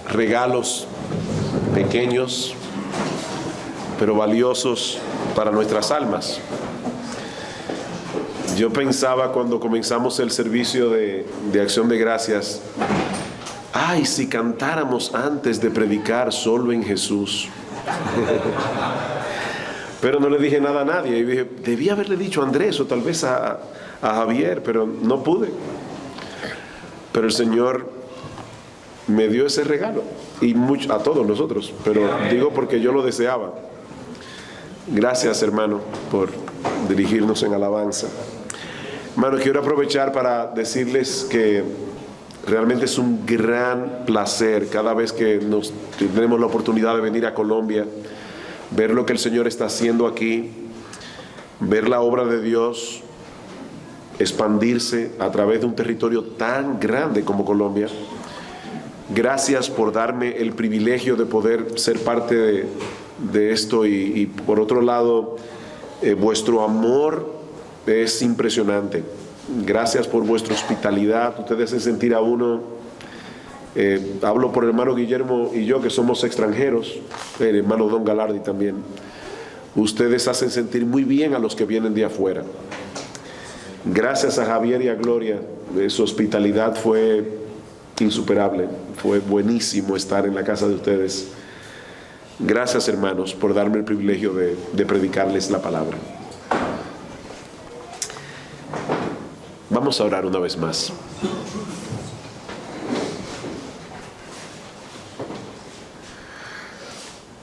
regalos pequeños, pero valiosos para nuestras almas. Yo pensaba cuando comenzamos el servicio de acción de gracias, ay, si cantáramos antes de predicar solo en Jesús. Pero no le dije nada a nadie. Y dije, debí haberle dicho a Andrés o tal vez a Javier, pero no pude. Pero el Señor me dio ese regalo, y a todos nosotros, pero digo porque yo lo deseaba. Gracias, hermano, por dirigirnos en alabanza. Hermano, quiero aprovechar para decirles que realmente es un gran placer cada vez que tenemos la oportunidad de venir a Colombia, ver lo que el Señor está haciendo aquí, ver la obra de Dios expandirse a través de un territorio tan grande como Colombia. Gracias por darme el privilegio de poder ser parte de esto y por otro lado, vuestro amor es impresionante. Gracias por vuestra hospitalidad. Ustedes hacen sentir a uno, hablo por el hermano Guillermo y yo que somos extranjeros, el hermano Don Galardi también. Ustedes hacen sentir muy bien a los que vienen de afuera. Gracias a Javier y a Gloria, su hospitalidad fue insuperable, fue buenísimo estar en la casa de ustedes. Gracias, hermanos, por darme el privilegio de predicarles la palabra. Vamos a orar una vez más.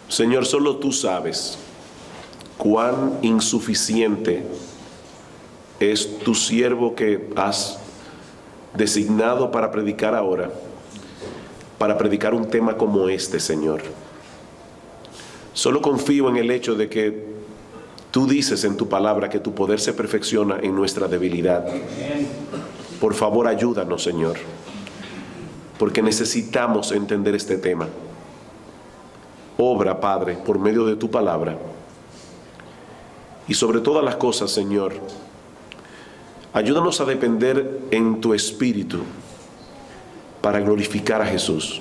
Señor, solo tú sabes cuán insuficiente es tu siervo que has designado para predicar ahora, para predicar un tema como este, Señor. Solo confío en el hecho de que tú dices en tu palabra que tu poder se perfecciona en nuestra debilidad. Por favor, ayúdanos, Señor, porque necesitamos entender este tema. Obra, Padre, por medio de tu palabra. Y sobre todas las cosas, Señor, ayúdanos a depender en tu Espíritu para glorificar a Jesús.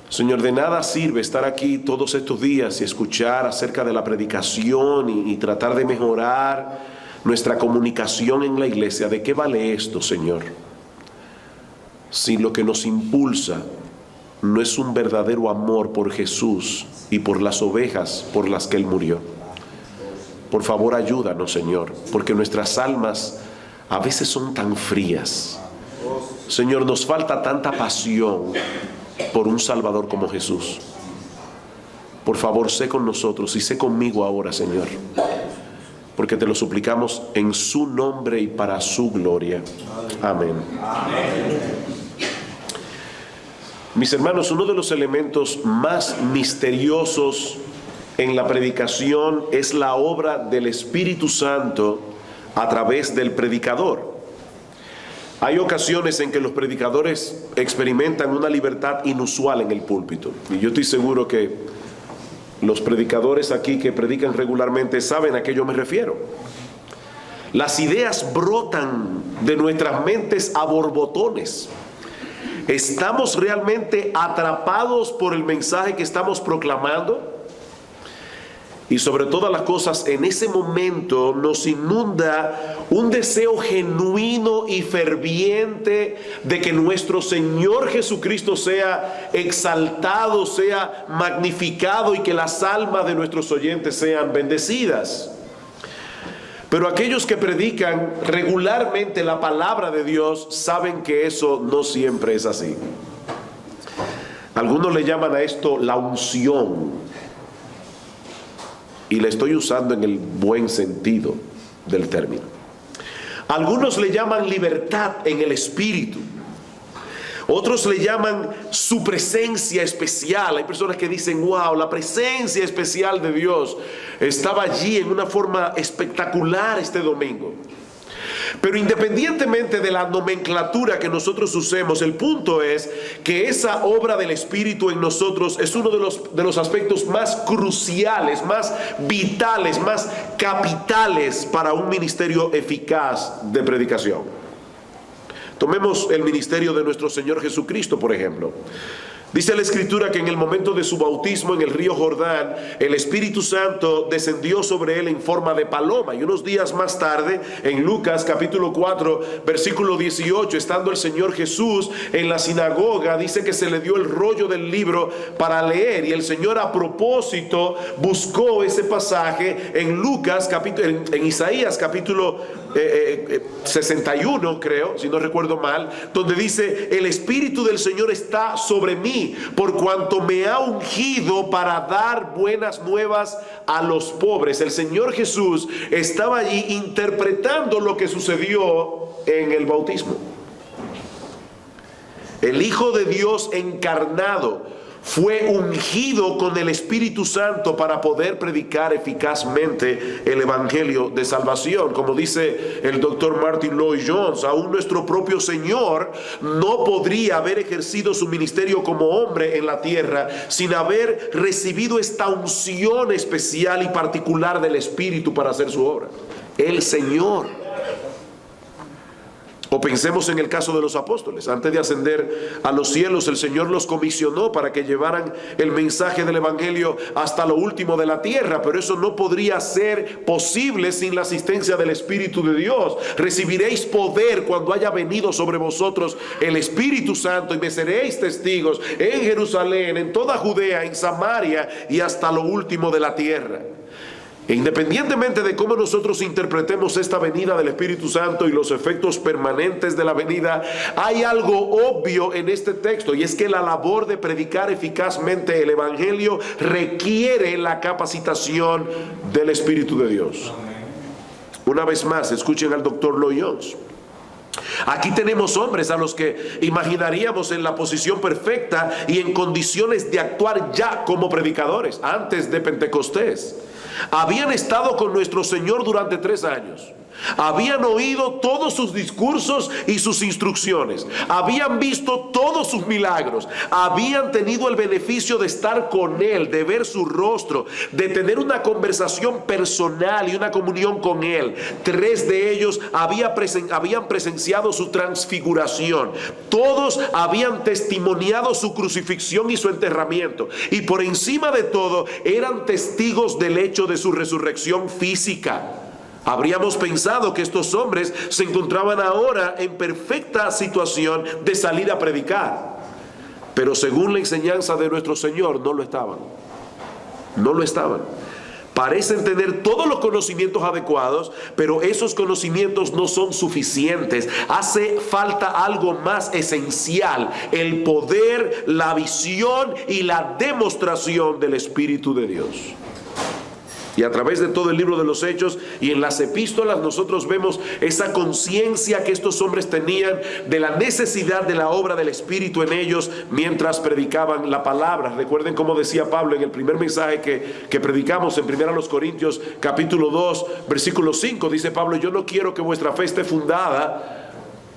Señor, de nada sirve estar aquí todos estos días y escuchar acerca de la predicación y tratar de mejorar nuestra comunicación en la iglesia. ¿De qué vale esto, Señor? Si lo que nos impulsa no es un verdadero amor por Jesús y por las ovejas por las que Él murió. Por favor, ayúdanos, Señor, porque nuestras almas a veces son tan frías. Señor, nos falta tanta pasión por un Salvador como Jesús. Por favor, sé con nosotros y sé conmigo ahora, Señor, porque te lo suplicamos en su nombre y para su gloria. Amén. Mis hermanos, uno de los elementos más misteriosos en la predicación es la obra del Espíritu Santo a través del predicador. Hay ocasiones en que los predicadores experimentan una libertad inusual en el púlpito. Y yo estoy seguro que los predicadores aquí que predican regularmente saben a qué yo me refiero. Las ideas brotan de nuestras mentes a borbotones. ¿Estamos realmente atrapados por el mensaje que estamos proclamando? Y sobre todas las cosas, en ese momento nos inunda un deseo genuino y ferviente de que nuestro Señor Jesucristo sea exaltado, sea magnificado y que las almas de nuestros oyentes sean bendecidas. Pero aquellos que predican regularmente la palabra de Dios saben que eso no siempre es así. Algunos le llaman a esto la unción. Y la estoy usando en el buen sentido del término. Algunos le llaman libertad en el Espíritu. Otros le llaman su presencia especial. Hay personas que dicen, wow, la presencia especial de Dios estaba allí en una forma espectacular este domingo. Pero independientemente de la nomenclatura que nosotros usemos, el punto es que esa obra del Espíritu en nosotros es uno de los aspectos más cruciales, más vitales, más capitales para un ministerio eficaz de predicación. Tomemos el ministerio de nuestro Señor Jesucristo, por ejemplo. Dice la Escritura que en el momento de su bautismo en el río Jordán, el Espíritu Santo descendió sobre él en forma de paloma. Y unos días más tarde, en Lucas capítulo 4, versículo 18, estando el Señor Jesús en la sinagoga, dice que se le dio el rollo del libro para leer. Y el Señor, a propósito, buscó ese pasaje en Lucas, en Isaías capítulo 61, creo, si no recuerdo mal, donde dice: el Espíritu del Señor está sobre mí, por cuanto me ha ungido para dar buenas nuevas a los pobres. El Señor Jesús estaba allí interpretando lo que sucedió en el bautismo. El Hijo de Dios encarnado fue ungido con el Espíritu Santo para poder predicar eficazmente el Evangelio de salvación. Como dice el doctor Martin Lloyd-Jones, aún nuestro propio Señor no podría haber ejercido su ministerio como hombre en la tierra sin haber recibido esta unción especial y particular del Espíritu para hacer su obra. El Señor. O pensemos en el caso de los apóstoles. Antes de ascender a los cielos, el Señor los comisionó para que llevaran el mensaje del Evangelio hasta lo último de la tierra, pero eso no podría ser posible sin la asistencia del Espíritu de Dios. Recibiréis poder cuando haya venido sobre vosotros el Espíritu Santo, y me seréis testigos en Jerusalén, en toda Judea, en Samaria y hasta lo último de la tierra. E independientemente de cómo nosotros interpretemos esta venida del Espíritu Santo y los efectos permanentes de la venida, hay algo obvio en este texto, y es que la labor de predicar eficazmente el Evangelio requiere la capacitación del Espíritu de Dios. Una vez más, escuchen al doctor Lloyd-Jones. Aquí tenemos hombres a los que imaginaríamos en la posición perfecta y en condiciones de actuar ya como predicadores antes de Pentecostés. Habían estado con nuestro Señor durante 3 años. Habían oído todos sus discursos y sus instrucciones. Habían visto todos sus milagros. Habían tenido el beneficio de estar con Él, de ver su rostro, de tener una conversación personal y una comunión con Él. 3 de ellos habían presenciado su transfiguración. Todos habían testimoniado su crucifixión y su enterramiento. Y por encima de todo, eran testigos del hecho de su resurrección física. Habríamos pensado que estos hombres se encontraban ahora en perfecta situación de salir a predicar, pero según la enseñanza de nuestro Señor, no lo estaban. No lo estaban. Parecen tener todos los conocimientos adecuados, pero esos conocimientos no son suficientes. Hace falta algo más esencial: el poder, la visión y la demostración del Espíritu de Dios. Y a través de todo el libro de los Hechos y en las epístolas nosotros vemos esa conciencia que estos hombres tenían de la necesidad de la obra del Espíritu en ellos mientras predicaban la palabra. Recuerden cómo decía Pablo en el primer mensaje que predicamos en 1 Corintios capítulo 2 versículo 5. Dice Pablo: yo no quiero que vuestra fe esté fundada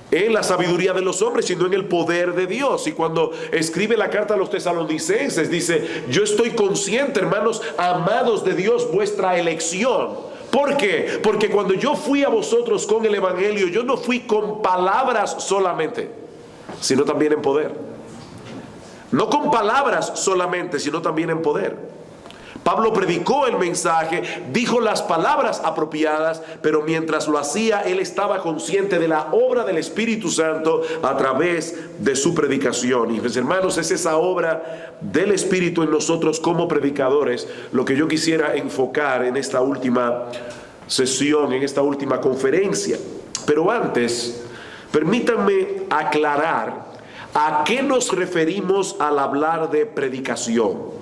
en la sabiduría de los hombres, sino en el poder de Dios. Y cuando escribe la carta a los tesalonicenses, dice: yo estoy consciente, hermanos amados de Dios, vuestra elección. ¿Por qué? Porque cuando yo fui a vosotros con el Evangelio, yo no fui con palabras solamente, sino también en poder. No con palabras solamente, sino también en poder. Pablo predicó el mensaje, dijo las palabras apropiadas, pero mientras lo hacía, él estaba consciente de la obra del Espíritu Santo a través de su predicación. Y mis hermanos, es esa obra del Espíritu en nosotros como predicadores lo que yo quisiera enfocar en esta última sesión, en esta última conferencia. Pero antes, permítanme aclarar a qué nos referimos al hablar de predicación.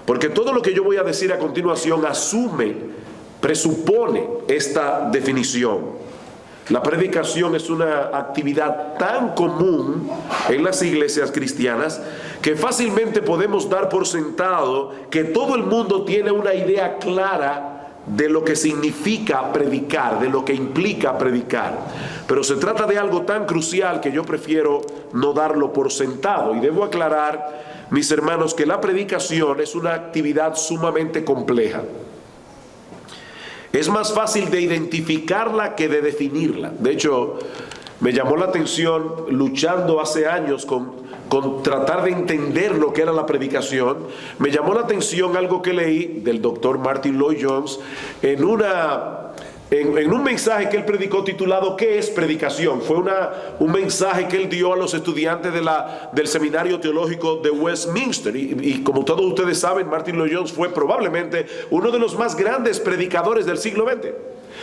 Porque todo lo que yo voy a decir a continuación presupone esta definición. La predicación es una actividad tan común en las iglesias cristianas que fácilmente podemos dar por sentado que todo el mundo tiene una idea clara de lo que significa predicar, de lo que implica predicar. Pero se trata de algo tan crucial que yo prefiero no darlo por sentado. Y debo aclarar, mis hermanos, que la predicación es una actividad sumamente compleja. Es más fácil de identificarla que de definirla. De hecho, me llamó la atención luchando hace años con con tratar de entender lo que era la predicación, me llamó la atención algo que leí del doctor Martin Lloyd-Jones en un mensaje que él predicó titulado ¿Qué es predicación? Fue un mensaje que él dio a los estudiantes del Seminario Teológico de Westminster. Y como todos ustedes saben, Martin Lloyd-Jones fue probablemente uno de los más grandes predicadores del siglo XX.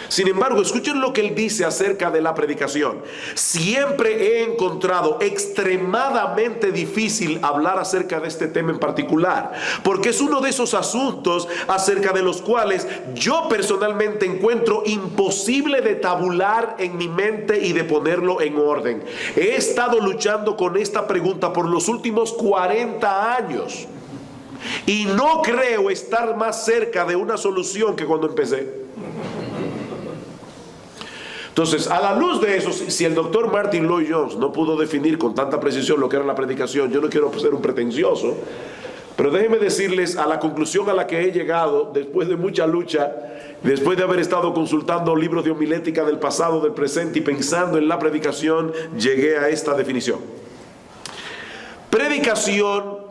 Sin embargo, escuchen lo que él dice acerca de la predicación. Siempre he encontrado extremadamente difícil hablar acerca de este tema en particular, porque es uno de esos asuntos acerca de los cuales yo personalmente encuentro imposible de tabular en mi mente y de ponerlo en orden. He estado luchando con esta pregunta por los últimos 40 años y no creo estar más cerca de una solución que cuando empecé. Entonces, a la luz de eso, si el doctor Martin Lloyd-Jones no pudo definir con tanta precisión lo que era la predicación, yo no quiero ser un pretencioso, pero déjenme decirles a la conclusión a la que he llegado después de mucha lucha, después de haber estado consultando libros de homilética del pasado, del presente y pensando en la predicación, llegué a esta definición. Predicación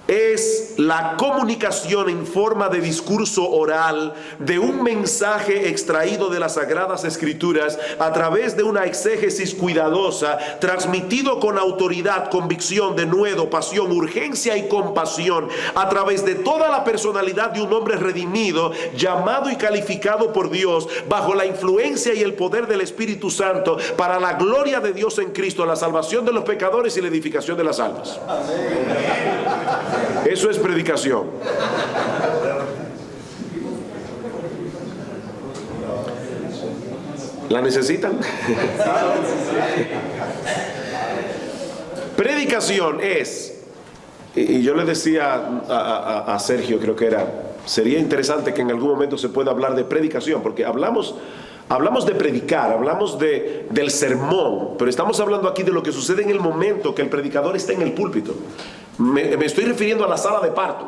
es la comunicación en forma de discurso oral de un mensaje extraído de las Sagradas Escrituras a través de una exégesis cuidadosa, transmitido con autoridad, convicción, denuedo, pasión, urgencia y compasión, a través de toda la personalidad de un hombre redimido, llamado y calificado por Dios, bajo la influencia y el poder del Espíritu Santo, para la gloria de Dios en Cristo, la salvación de los pecadores y la edificación de las almas. Eso es predicación. ¿La necesitan? Predicación es, y yo le decía a Sergio, creo que sería interesante que en algún momento se pueda hablar de predicación, porque hablamos de predicar, hablamos del sermón, pero estamos hablando aquí de lo que sucede en el momento que el predicador está en el púlpito. Me estoy refiriendo a la sala de parto.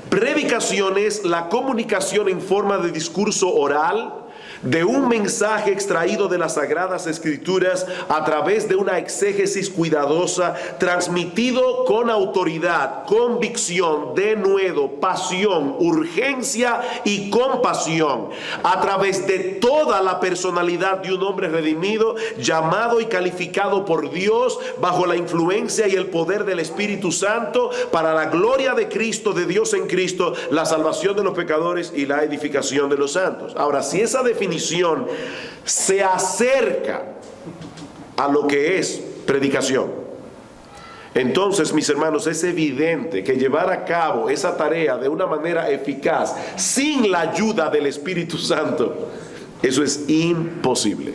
Predicación es la comunicación en forma de discurso oral de un mensaje extraído de las Sagradas Escrituras a través de una exégesis cuidadosa, transmitido con autoridad, convicción, denuedo, pasión, urgencia y compasión, a través de toda la personalidad de un hombre redimido, llamado y calificado por Dios, bajo la influencia y el poder del Espíritu Santo, para la gloria de Cristo, de Dios en Cristo, la salvación de los pecadores y la edificación de los santos. Ahora, si esa definición se acerca a lo que es predicación, entonces, mis hermanos, es evidente que llevar a cabo esa tarea de una manera eficaz, sin la ayuda del Espíritu Santo, eso es imposible.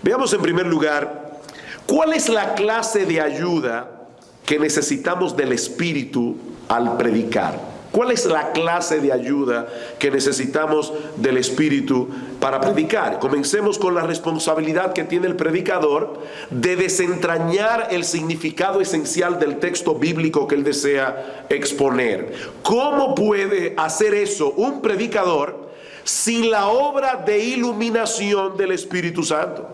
Veamos en primer lugar, ¿cuál es la clase de ayuda que necesitamos del Espíritu al predicar? ¿Cuál es la clase de ayuda que necesitamos del Espíritu para predicar? Comencemos con la responsabilidad que tiene el predicador de desentrañar el significado esencial del texto bíblico que él desea exponer. ¿Cómo puede hacer eso un predicador sin la obra de iluminación del Espíritu Santo?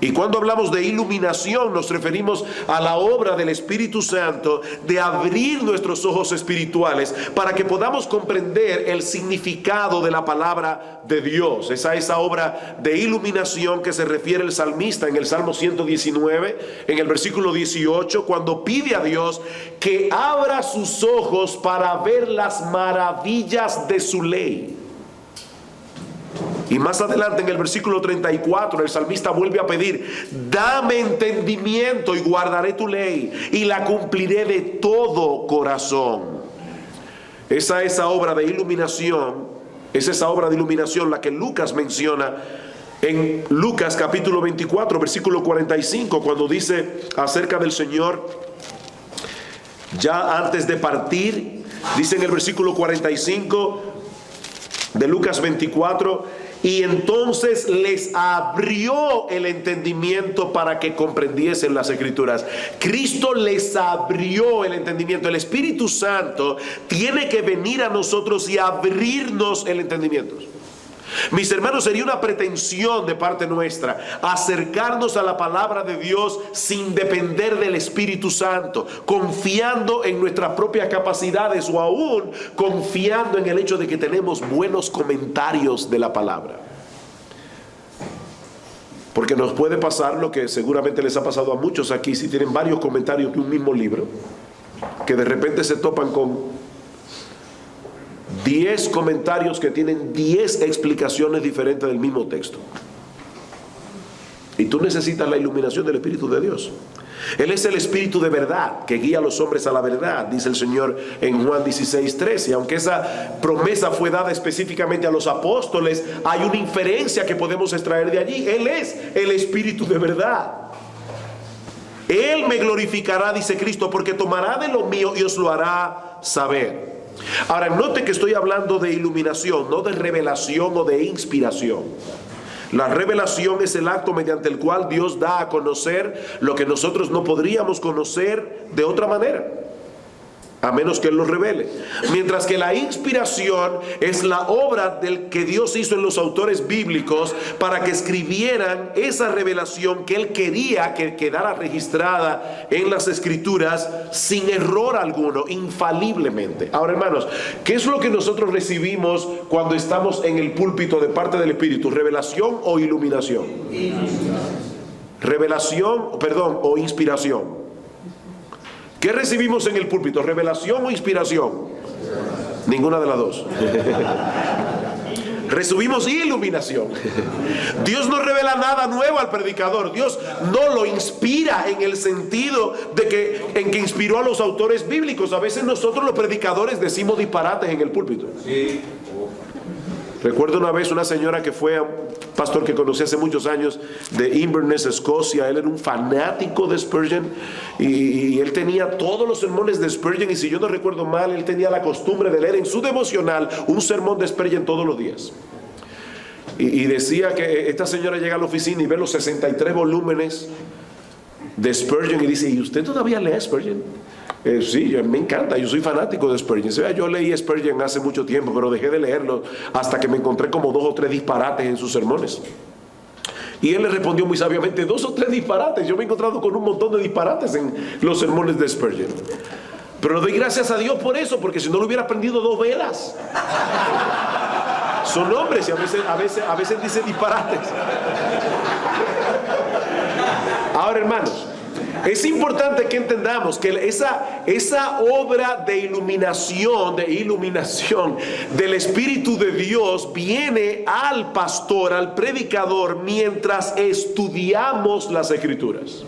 Y cuando hablamos de iluminación nos referimos a la obra del Espíritu Santo de abrir nuestros ojos espirituales para que podamos comprender el significado de la palabra de Dios. Esa obra de iluminación que se refiere el salmista en el Salmo 119, en el versículo 18, cuando pide a Dios que abra sus ojos para ver las maravillas de su ley. Y más adelante en el versículo 34 el salmista vuelve a pedir: dame entendimiento y guardaré tu ley y la cumpliré de todo corazón. Esa obra de iluminación, es esa obra de iluminación la que Lucas menciona en Lucas capítulo 24 versículo 45, cuando dice acerca del Señor ya antes de partir. Dice en el versículo 45 de Lucas 24: y entonces les abrió el entendimiento para que comprendiesen las Escrituras. Cristo les abrió el entendimiento. El Espíritu Santo tiene que venir a nosotros y abrirnos el entendimiento. Mis hermanos, sería una pretensión de parte nuestra acercarnos a la palabra de Dios sin depender del Espíritu Santo, confiando en nuestras propias capacidades o aún confiando en el hecho de que tenemos buenos comentarios de la palabra. Porque nos puede pasar lo que seguramente les ha pasado a muchos aquí, si tienen varios comentarios de un mismo libro, que de repente se topan con 10 comentarios que tienen 10 explicaciones diferentes del mismo texto. Y tú necesitas la iluminación del Espíritu de Dios. Él es el Espíritu de verdad que guía a los hombres a la verdad, dice el Señor en Juan 16:13. Y aunque esa promesa fue dada específicamente a los apóstoles, hay una inferencia que podemos extraer de allí. Él es el Espíritu de verdad. Él me glorificará, dice Cristo, porque tomará de lo mío y os lo hará saber. Ahora, note que estoy hablando de iluminación, no de revelación o de inspiración. La revelación es el acto mediante el cual Dios da a conocer lo que nosotros no podríamos conocer de otra manera, a menos que Él lo revele. Mientras que la inspiración es la obra del que Dios hizo en los autores bíblicos para que escribieran esa revelación que Él quería que quedara registrada en las Escrituras sin error alguno, infaliblemente. Ahora, hermanos, ¿qué es lo que nosotros recibimos cuando estamos en el púlpito de parte del Espíritu? ¿Revelación o iluminación? Revelación, perdón, o inspiración. ¿Qué recibimos en el púlpito? ¿Revelación o inspiración? Ninguna de las dos. Recibimos iluminación. Dios no revela nada nuevo al predicador. Dios no lo inspira en el sentido de que inspiró a los autores bíblicos. A veces nosotros los predicadores decimos disparates en el púlpito. Sí. Recuerdo una vez una señora que fue a un pastor que conocí hace muchos años de Inverness, Escocia. Él era un fanático de Spurgeon y él tenía todos los sermones de Spurgeon, y si yo no recuerdo mal, él tenía la costumbre de leer en su devocional un sermón de Spurgeon todos los días. Y decía que esta señora llega a la oficina y ve los 63 volúmenes de Spurgeon y dice: ¿y usted todavía lee Spurgeon? Sí, me encanta, yo soy fanático de Spurgeon. O sea, yo leí Spurgeon hace mucho tiempo, pero dejé de leerlo hasta que me encontré como 2 o 3 disparates en sus sermones. Y él le respondió muy sabiamente: 2 o 3 disparates. Yo me he encontrado con un montón de disparates en los sermones de Spurgeon. Pero doy gracias a Dios por eso, porque si no lo hubiera aprendido 2 velas. Son hombres y a veces dice disparates. Ahora, hermanos, es importante que entendamos que esa obra de iluminación del Espíritu de Dios viene al pastor, al predicador, mientras estudiamos las Escrituras.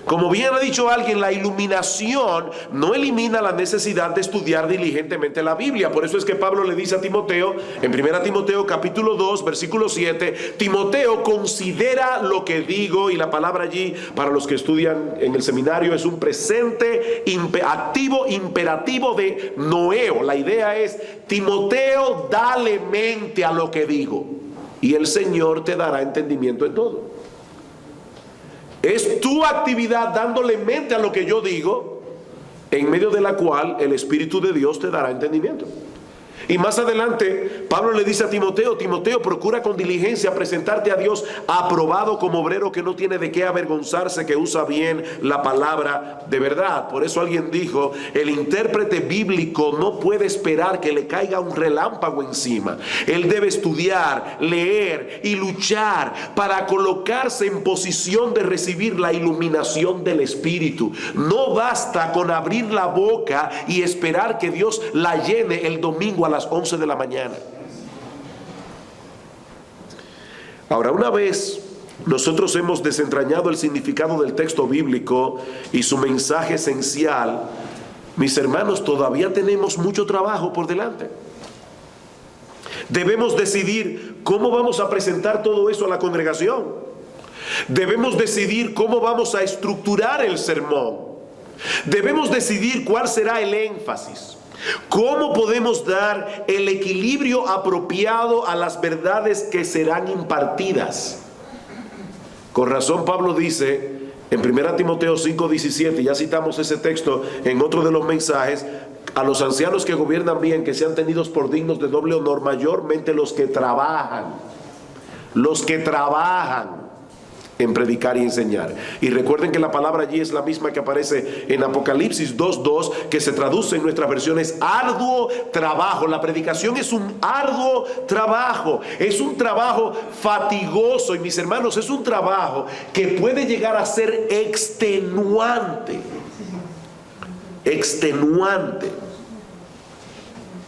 Como bien ha dicho alguien, la iluminación no elimina la necesidad de estudiar diligentemente la Biblia. Por eso es que Pablo le dice a Timoteo, en 1 Timoteo capítulo 2, versículo 7, Timoteo, considera lo que digo. Y la palabra allí, para los que estudian en el seminario, es un presente activo imperativo de noeo. La idea es: Timoteo, dale mente a lo que digo, y el Señor te dará entendimiento en todo. Es tu actividad dándole mente a lo que yo digo, en medio de la cual el Espíritu de Dios te dará entendimiento. Y más adelante Pablo le dice a Timoteo: Timoteo, procura con diligencia presentarte a Dios aprobado como obrero que no tiene de qué avergonzarse, que usa bien la palabra de verdad. Por eso alguien dijo: el intérprete bíblico no puede esperar que le caiga un relámpago encima. Él debe estudiar, leer y luchar para colocarse en posición de recibir la iluminación del Espíritu. No basta con abrir la boca y esperar que Dios la llene el domingo a las 11 de la mañana. Ahora, una vez nosotros hemos desentrañado el significado del texto bíblico y su mensaje esencial, mis hermanos, todavía tenemos mucho trabajo por delante. Debemos decidir cómo vamos a presentar todo eso a la congregación. Debemos decidir cómo vamos a estructurar el sermón. Debemos decidir cuál será el énfasis. ¿Cómo podemos dar el equilibrio apropiado a las verdades que serán impartidas? Con razón Pablo dice en 1 Timoteo 5:17, ya citamos ese texto en otro de los mensajes, a los ancianos que gobiernan bien, que sean tenidos por dignos de doble honor, mayormente los que trabajan en predicar y enseñar. Y recuerden que la palabra allí es la misma que aparece en Apocalipsis 2:2, que se traduce en nuestras versiones arduo trabajo. La predicación es un arduo trabajo, es un trabajo fatigoso, y mis hermanos, es un trabajo que puede llegar a ser extenuante,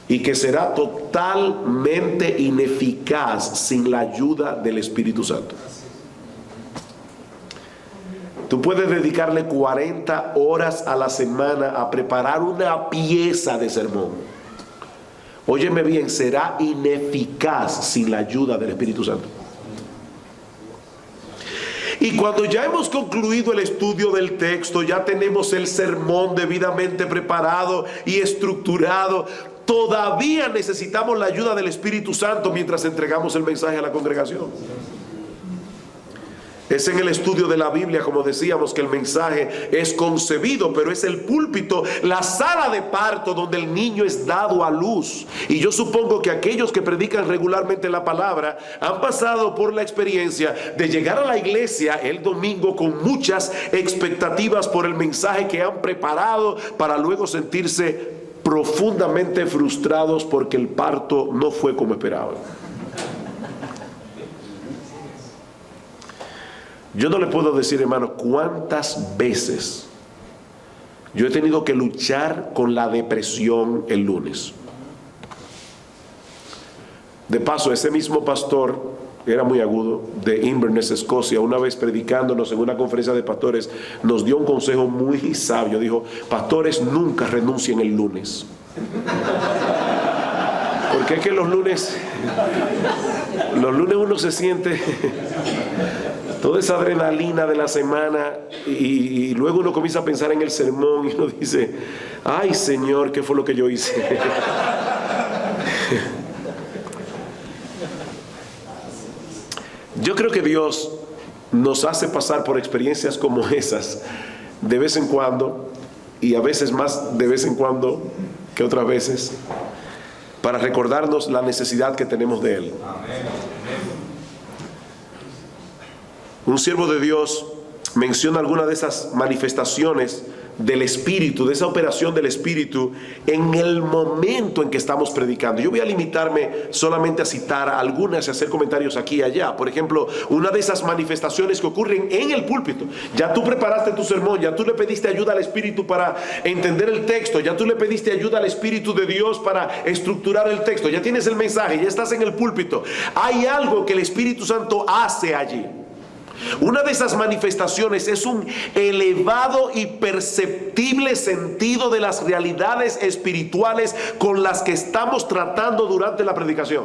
y que será totalmente ineficaz sin la ayuda del Espíritu Santo. Tú puedes dedicarle 40 horas a la semana a preparar una pieza de sermón. Óyeme bien, será ineficaz sin la ayuda del Espíritu Santo. Y cuando ya hemos concluido el estudio del texto, ya tenemos el sermón debidamente preparado y estructurado, todavía necesitamos la ayuda del Espíritu Santo mientras entregamos el mensaje a la congregación. Es en el estudio de la Biblia, como decíamos, que el mensaje es concebido, pero es el púlpito, la sala de parto donde el niño es dado a luz. Y yo supongo que aquellos que predican regularmente la palabra han pasado por la experiencia de llegar a la iglesia el domingo con muchas expectativas por el mensaje que han preparado, para luego sentirse profundamente frustrados porque el parto no fue como esperaban. Yo no le puedo decir, hermano, cuántas veces yo he tenido que luchar con la depresión el lunes. De paso, ese mismo pastor, era muy agudo, de Inverness, Escocia, una vez predicándonos en una conferencia de pastores, nos dio un consejo muy sabio. Dijo: pastores, nunca renuncien el lunes. Porque es que los lunes uno se siente toda esa adrenalina de la semana, y luego uno comienza a pensar en el sermón y uno dice: ay Señor, ¿qué fue lo que yo hice? Yo creo que Dios nos hace pasar por experiencias como esas de vez en cuando, y a veces más de vez en cuando que otras veces, para recordarnos la necesidad que tenemos de Él. Un siervo de Dios menciona algunas de esas manifestaciones del Espíritu, de esa operación del Espíritu en el momento en que estamos predicando. Yo voy a limitarme solamente a citar algunas y hacer comentarios aquí y allá. Por ejemplo, una de esas manifestaciones que ocurren en el púlpito: ya tú preparaste tu sermón, ya tú le pediste ayuda al Espíritu para entender el texto, ya tú le pediste ayuda al Espíritu de Dios para estructurar el texto, ya tienes el mensaje, ya estás en el púlpito. Hay algo que el Espíritu Santo hace allí. Una de esas manifestaciones es un elevado y perceptible sentido de las realidades espirituales con las que estamos tratando durante la predicación.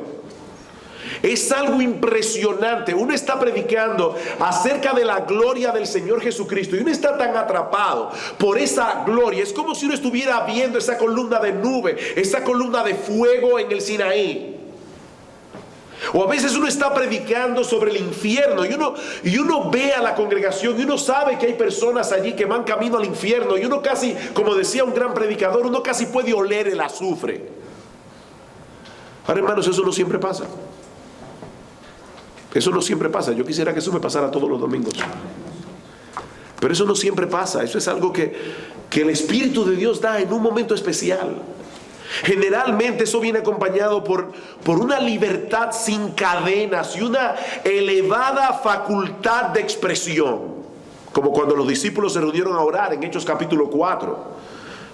Es algo impresionante. Uno está predicando acerca de la gloria del Señor Jesucristo y uno está tan atrapado por esa gloria. Es como si uno estuviera viendo esa columna de nube, esa columna de fuego en el Sinaí. O a veces uno está predicando sobre el infierno y uno ve a la congregación y uno sabe que hay personas allí que van camino al infierno, y uno casi, como decía un gran predicador, uno casi puede oler el azufre. Ahora, hermanos, eso no siempre pasa. Eso no siempre pasa. Yo quisiera que eso me pasara todos los domingos. Pero eso no siempre pasa. Eso es algo que el Espíritu de Dios da en un momento especial. Generalmente eso viene acompañado por una libertad sin cadenas y una elevada facultad de expresión, como cuando los discípulos se reunieron a orar en Hechos capítulo 4.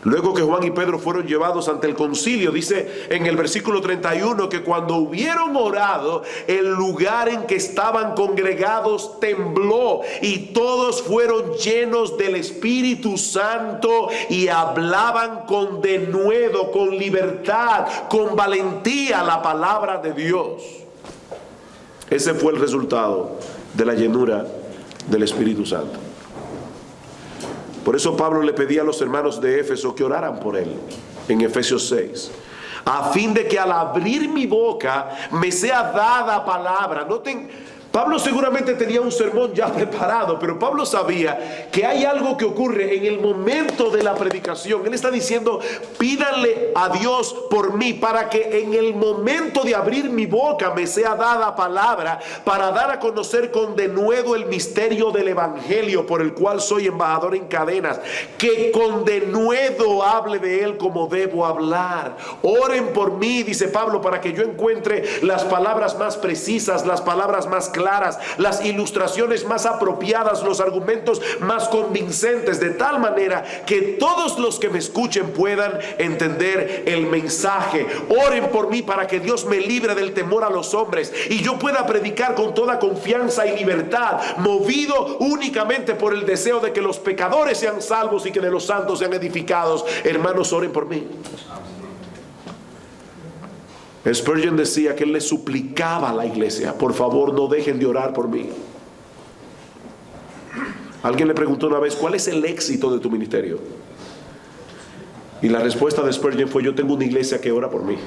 Luego que Juan y Pedro fueron llevados ante el concilio, dice en el versículo 31 que cuando hubieron orado, el lugar en que estaban congregados tembló y todos fueron llenos del Espíritu Santo y hablaban con denuedo, con libertad, con valentía la palabra de Dios. Ese fue el resultado de la llenura del Espíritu Santo. Por eso Pablo le pedía a los hermanos de Éfeso que oraran por él en Efesios 6, a fin de que al abrir mi boca me sea dada palabra. Noten Pablo seguramente tenía un sermón ya preparado, pero Pablo sabía que hay algo que ocurre en el momento de la predicación. Él está diciendo, pídanle a Dios por mí, para que en el momento de abrir mi boca me sea dada palabra, para dar a conocer con denuedo el misterio del evangelio, por el cual soy embajador en cadenas, que con denuedo hable de él como debo hablar. Oren por mí, dice Pablo, para que yo encuentre las palabras más precisas, las palabras más claras, las ilustraciones más apropiadas, los argumentos más convincentes, de tal manera que todos los que me escuchen puedan entender el mensaje. Oren por mí para que Dios me libre del temor a los hombres y yo pueda predicar con toda confianza y libertad, movido únicamente por el deseo de que los pecadores sean salvos y que de los santos sean edificados. Hermanos, oren por mí. Spurgeon decía que él le suplicaba a la iglesia, por favor no dejen de orar por mí. Alguien le preguntó una vez, ¿cuál es el éxito de tu ministerio? Y la respuesta de Spurgeon fue, yo tengo una iglesia que ora por mí.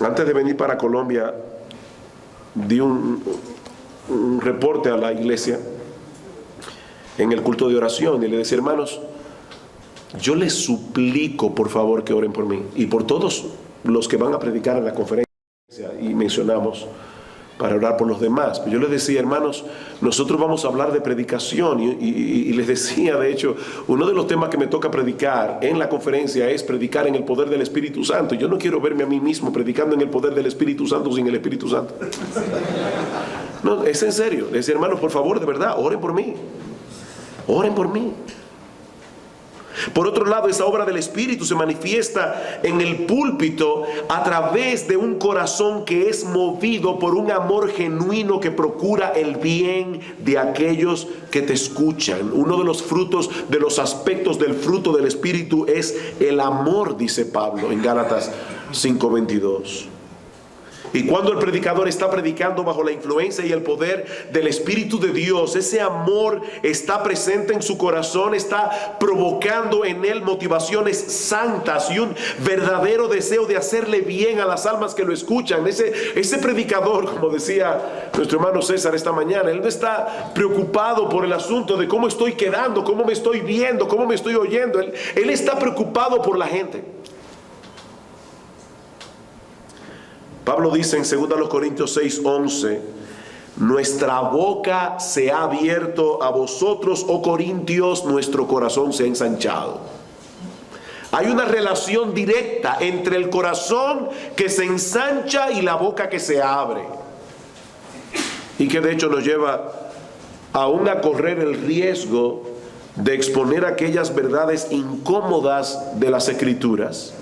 Antes de venir para Colombia, di un reporte a la iglesia en el culto de oración y le decía, hermanos, yo les suplico por favor que oren por mí y por todos los que van a predicar en la conferencia, y mencionamos para orar por los demás. Pero yo les decía, hermanos, nosotros vamos a hablar de predicación y les decía, de hecho, uno de los temas que me toca predicar en la conferencia es predicar en el poder del Espíritu Santo. Yo no quiero verme a mí mismo predicando en el poder del Espíritu Santo sin el Espíritu Santo. No, es en serio. Les decía, hermanos, por favor, de verdad, oren por mí. Oren por mí. Por otro lado, esa obra del Espíritu se manifiesta en el púlpito a través de un corazón que es movido por un amor genuino que procura el bien de aquellos que te escuchan. Uno de los frutos, de los aspectos del fruto del Espíritu es el amor, dice Pablo en Gálatas 5:22. Y cuando el predicador está predicando bajo la influencia y el poder del Espíritu de Dios, ese amor está presente en su corazón, está provocando en él motivaciones santas y un verdadero deseo de hacerle bien a las almas que lo escuchan. Ese predicador, como decía nuestro hermano César esta mañana, él no está preocupado por el asunto de cómo estoy quedando, cómo me estoy viendo, cómo me estoy oyendo. Él está preocupado por la gente. Pablo dice en 2 Corintios 6:11, nuestra boca se ha abierto a vosotros, oh Corintios, nuestro corazón se ha ensanchado. Hay una relación directa entre el corazón que se ensancha y la boca que se abre. Y que de hecho nos lleva aún a correr el riesgo de exponer aquellas verdades incómodas de las Escrituras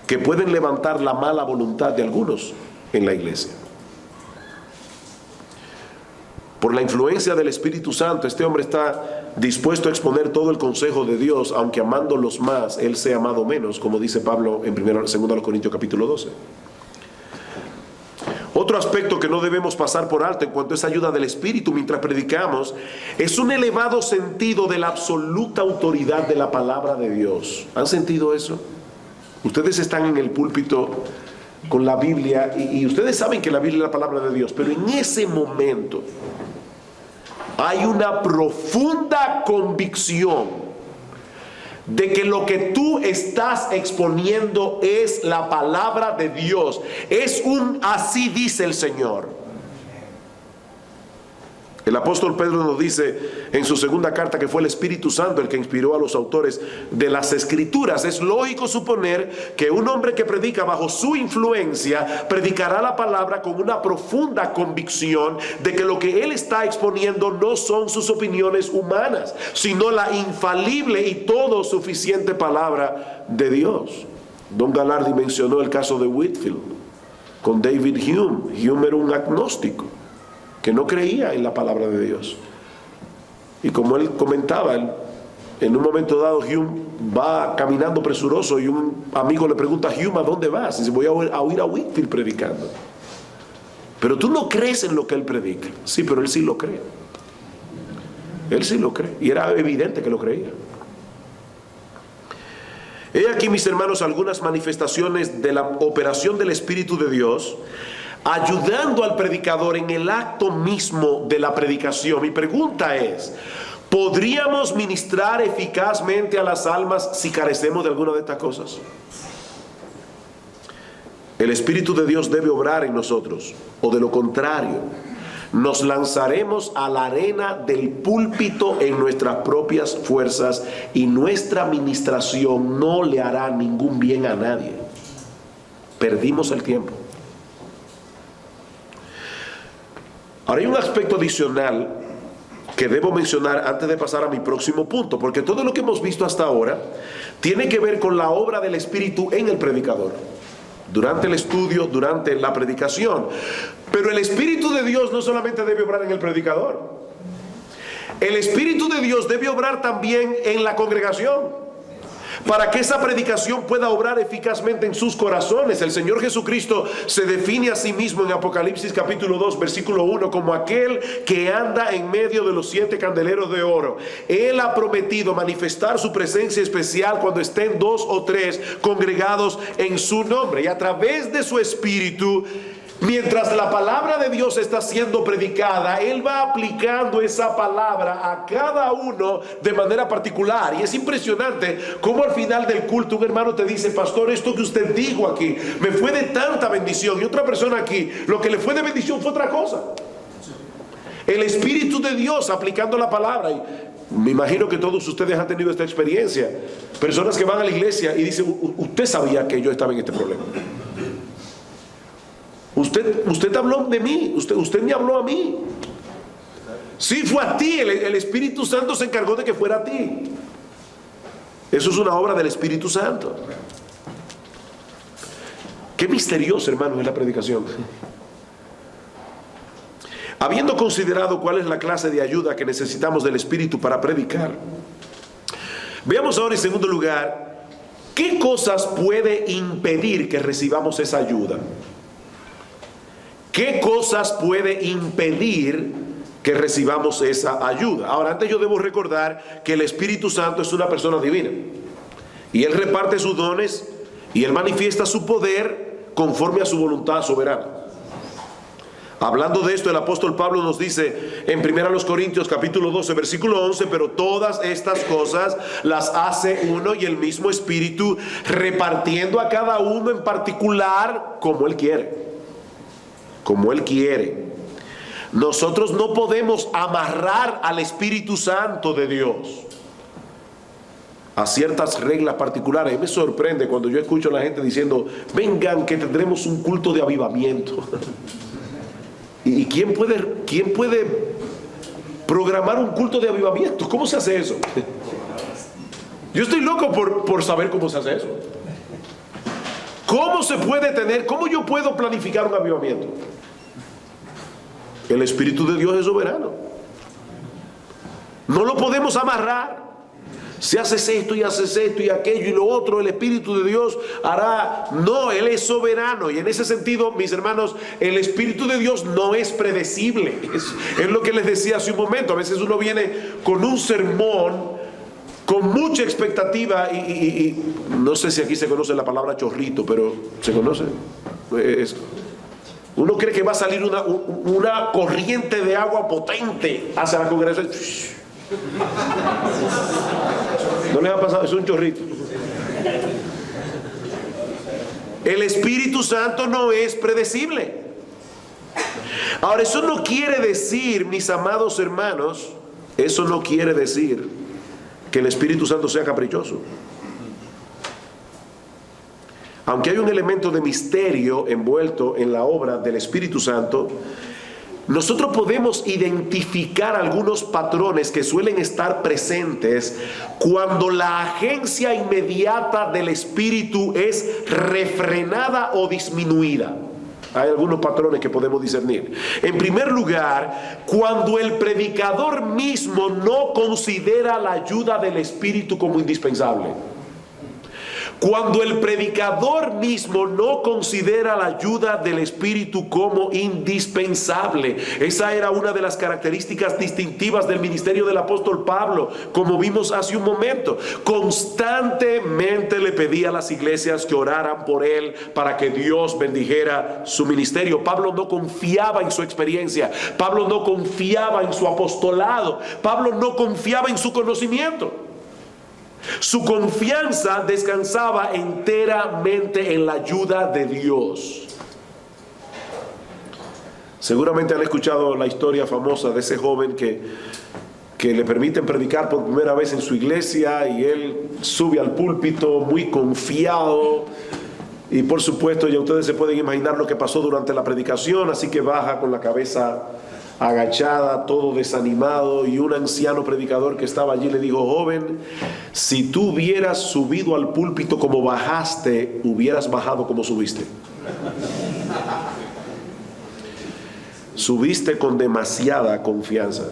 que pueden levantar la mala voluntad de algunos en la iglesia. Por la influencia del Espíritu Santo, este hombre está dispuesto a exponer todo el consejo de Dios, aunque amándolos más, él sea amado menos, como dice Pablo en 2 Corintios capítulo 12. Otro aspecto que no debemos pasar por alto en cuanto a esa ayuda del Espíritu mientras predicamos es un elevado sentido de la absoluta autoridad de la palabra de Dios. ¿Han sentido eso? Ustedes están en el púlpito con la Biblia y ustedes saben que la Biblia es la palabra de Dios, pero en ese momento hay una profunda convicción de que lo que tú estás exponiendo es la palabra de Dios. Es un así dice el Señor. El apóstol Pedro nos dice en su segunda carta que fue el Espíritu Santo el que inspiró a los autores de las Escrituras. Es lógico suponer que un hombre que predica bajo su influencia predicará la palabra con una profunda convicción de que lo que él está exponiendo no son sus opiniones humanas, sino la infalible y todo suficiente palabra de Dios. Don Galardi mencionó el caso de Whitefield con David Hume. Hume era un agnóstico que no creía en la palabra de Dios. Y como él comentaba, en un momento dado Hume va caminando presuroso y un amigo le pregunta a Hume, ¿a dónde vas? Y dice, voy a oír a Whitefield predicando. Pero tú no crees en lo que él predica. Sí, pero él sí lo cree. Él sí lo cree. Y era evidente que lo creía. He aquí, mis hermanos, algunas manifestaciones de la operación del Espíritu de Dios ayudando al predicador en el acto mismo de la predicación. Mi pregunta es, ¿podríamos ministrar eficazmente a las almas si carecemos de alguna de estas cosas? El Espíritu de Dios debe obrar en nosotros, o de lo contrario, nos lanzaremos a la arena del púlpito en nuestras propias fuerzas y nuestra ministración no le hará ningún bien a nadie. Perdimos el tiempo. Ahora hay un aspecto adicional que debo mencionar antes de pasar a mi próximo punto, porque todo lo que hemos visto hasta ahora tiene que ver con la obra del Espíritu en el predicador, durante el estudio, durante la predicación. Pero el Espíritu de Dios no solamente debe obrar en el predicador, el Espíritu de Dios debe obrar también en la congregación, para que esa predicación pueda obrar eficazmente en sus corazones. El Señor Jesucristo se define a sí mismo en Apocalipsis capítulo 2 versículo 1 como aquel que anda en medio de los 7 candeleros de oro. Él ha prometido manifestar su presencia especial cuando estén 2 o 3 congregados en su nombre, y a través de su Espíritu, mientras la palabra de Dios está siendo predicada, Él va aplicando esa palabra a cada uno de manera particular. Y es impresionante cómo al final del culto un hermano te dice: pastor, esto que usted dijo aquí me fue de tanta bendición, y otra persona aquí lo que le fue de bendición fue otra cosa. El Espíritu de Dios aplicando la palabra. Y me imagino que todos ustedes han tenido esta experiencia, personas que van a la iglesia y dicen: usted sabía que yo estaba en este problema. Usted habló de mí, usted me habló a mí. Sí, fue a ti, el Espíritu Santo se encargó de que fuera a ti. Eso es una obra del Espíritu Santo. Qué misterioso, hermanos, es la predicación. Habiendo considerado cuál es la clase de ayuda que necesitamos del Espíritu para predicar, veamos ahora en segundo lugar, ¿qué cosas puede impedir que recibamos esa ayuda? ¿Qué cosas puede impedir que recibamos esa ayuda? Ahora, antes yo debo recordar que el Espíritu Santo es una persona divina, y Él reparte sus dones y Él manifiesta su poder conforme a su voluntad soberana. Hablando de esto, el apóstol Pablo nos dice en 1 Corintios capítulo 12 versículo 11: pero todas estas cosas las hace uno y el mismo Espíritu, repartiendo a cada uno en particular como Él quiere. Como Él quiere. Nosotros no podemos amarrar al Espíritu Santo de Dios a ciertas reglas particulares. Me sorprende cuando yo escucho a la gente diciendo: vengan que tendremos un culto de avivamiento. ¿Y quién puede programar un culto de avivamiento? ¿Cómo se hace eso? Yo estoy loco por saber cómo se hace eso. ¿Cómo se puede tener? ¿Cómo yo puedo planificar un avivamiento? El Espíritu de Dios es soberano. No lo podemos amarrar. Si haces esto y haces esto y aquello y lo otro, el Espíritu de Dios hará. No, Él es soberano. Y en ese sentido, mis hermanos, el Espíritu de Dios no es predecible. Es lo que les decía hace un momento. A veces uno viene con un sermón con mucha expectativa y no sé si aquí se conoce la palabra chorrito, pero ¿se conoce? Uno cree que va a salir una corriente de agua potente hacia la congregación. ¿No les ha pasado? Es un chorrito. El Espíritu Santo no es predecible. Ahora, eso no quiere decir, mis amados hermanos, eso no quiere decir que el Espíritu Santo sea caprichoso. Aunque hay un elemento de misterio envuelto en la obra del Espíritu Santo, nosotros podemos identificar algunos patrones que suelen estar presentes cuando la agencia inmediata del Espíritu es refrenada o disminuida. Hay algunos patrones que podemos discernir. En primer lugar, cuando el predicador mismo no considera la ayuda del Espíritu como indispensable. Cuando el predicador mismo no considera la ayuda del Espíritu como indispensable. Esa era una de las características distintivas del ministerio del apóstol Pablo, como vimos hace un momento. Constantemente le pedía a las iglesias que oraran por él para que Dios bendijera su ministerio. Pablo no confiaba en su experiencia, Pablo no confiaba en su apostolado, Pablo no confiaba en su conocimiento. Su confianza descansaba enteramente en la ayuda de Dios. Seguramente han escuchado la historia famosa de ese joven que le permiten predicar por primera vez en su iglesia, y él sube al púlpito muy confiado, y por supuesto ya ustedes se pueden imaginar lo que pasó durante la predicación. Así que baja con la cabeza agachada, todo desanimado, y un anciano predicador que estaba allí le dijo: joven, si tú hubieras subido al púlpito como bajaste, hubieras bajado como subiste. Subiste con demasiada confianza.